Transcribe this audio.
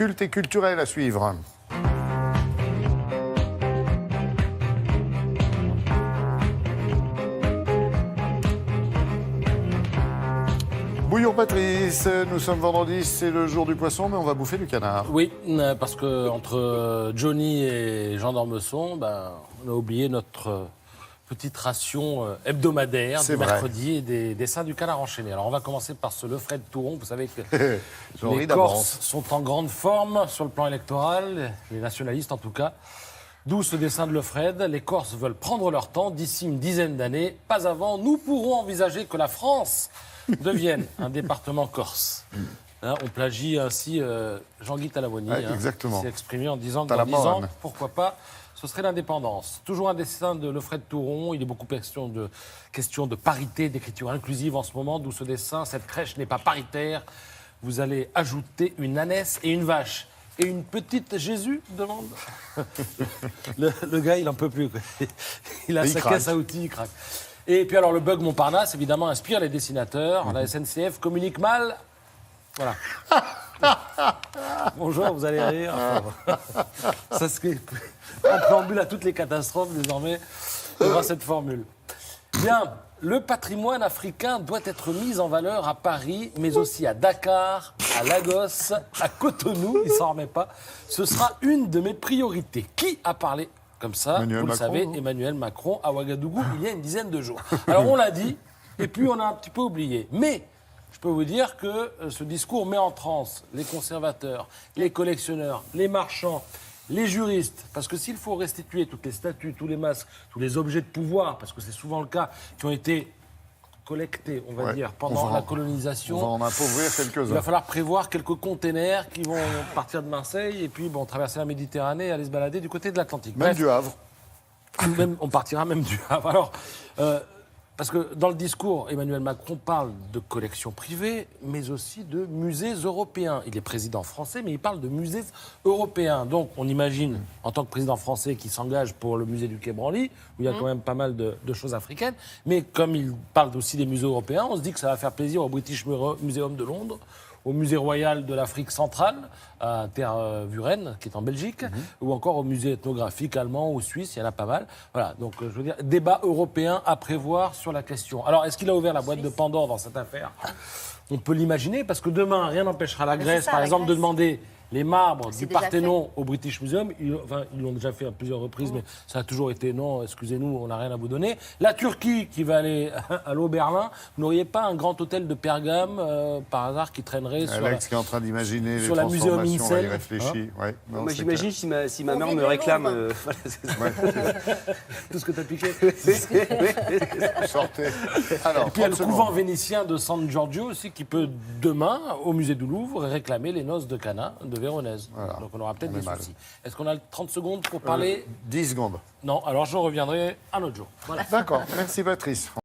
culte et culturel à suivre. Bouillon Patrice, nous sommes vendredi, c'est le jour du poisson, mais on va bouffer du canard. Oui, parce que entre Johnny et Jean d'Ormesson, on a oublié notre petite ration hebdomadaire du mercredi et des dessins du canard enchaîné. Alors on va commencer par ce Lefred Touron. Vous savez que les Corses sont en grande forme sur le plan électoral, les nationalistes en tout cas. D'où ce dessin de Lefred. Les Corses veulent prendre leur temps d'ici une dizaine d'années. Pas avant, nous pourrons envisager que la France devienne un département corse. Hein, on plagie ainsi Jean-Guy Talamoni, exactement. qui s'est exprimé en disant que dans 10 ans, pourquoi pas, ce serait l'indépendance. Toujours un dessin de Lefred Touron. Il est beaucoup question de parité, d'écriture inclusive en ce moment, d'où ce dessin. Cette crèche n'est pas paritaire. Vous allez ajouter une ânesse et une vache. Et une petite Jésus demande. le gars, il n'en peut plus. Il a sa caisse à outils, il craque. Et puis alors, le bug Montparnasse, évidemment, inspire les dessinateurs. La SNCF communique mal. Voilà. Bonjour, vous allez rire. Ça se fait en préambule à toutes les catastrophes, désormais, il y aura cette formule. Bien, le patrimoine africain doit être mis en valeur à Paris, mais aussi à Dakar, à Lagos, à Cotonou, il ne s'en remet pas. Ce sera une de mes priorités. Qui a parlé comme ça? Vous le savez, Emmanuel Macron à Ouagadougou, il y a une dizaine de jours. Alors on l'a dit, et puis on a un petit peu oublié. Mais je peux vous dire que ce discours met en transe les conservateurs, les collectionneurs, les marchands, les juristes. Parce que s'il faut restituer toutes les statues, tous les masques, tous les objets de pouvoir, parce que c'est souvent le cas, qui ont été collectés, on va dire, pendant la colonisation. On va en appauvrir quelques-uns. Il va falloir prévoir quelques containers qui vont partir de Marseille et puis traverser la Méditerranée et aller se balader du côté de l'Atlantique. Même du Havre. On partira même du Havre. Alors, parce que dans le discours, Emmanuel Macron parle de collections privées, mais aussi de musées européens. Il est président français, mais il parle de musées européens. Donc, on imagine, en tant que président français, qu'il s'engage pour le musée du Quai Branly, où il y a quand même pas mal de choses africaines. Mais comme il parle aussi des musées européens, on se dit que ça va faire plaisir au British Museum de Londres, au musée royal de l'Afrique centrale, à Tervuren, qui est en Belgique, ou encore au musée ethnographique allemand ou suisse, il y en a pas mal. Voilà, donc je veux dire, débat européen à prévoir sur la question. Alors, est-ce qu'il a ouvert la boîte de Pandore dans cette affaire? On peut l'imaginer, parce que demain, rien n'empêchera la Grèce, par exemple, de demander les marbres du Parthénon au British Museum. Ils l'ont déjà fait à plusieurs reprises, mais ça a toujours été non, excusez-nous, on n'a rien à vous donner. La Turquie qui va aller à l'Oberlin, vous n'auriez pas un grand hôtel de Pergame, par hasard, qui traînerait sur Alex qui est en train d'imaginer les la Muséum transformations, il Insel. réfléchit. Moi, j'imagine si ma mère me réclame... Tout ce que tu as piqué. Sortez. Alors, Et puis il y a le couvent vénitien de San Giorgio aussi qui peut demain, au musée du Louvre, réclamer les noces de Cana de Véronèse. Voilà. Donc on aura peut-être des soucis. Est-ce qu'on a 30 secondes pour parler 10 secondes. Non, alors je reviendrai un autre jour. Voilà. D'accord, merci Patrice.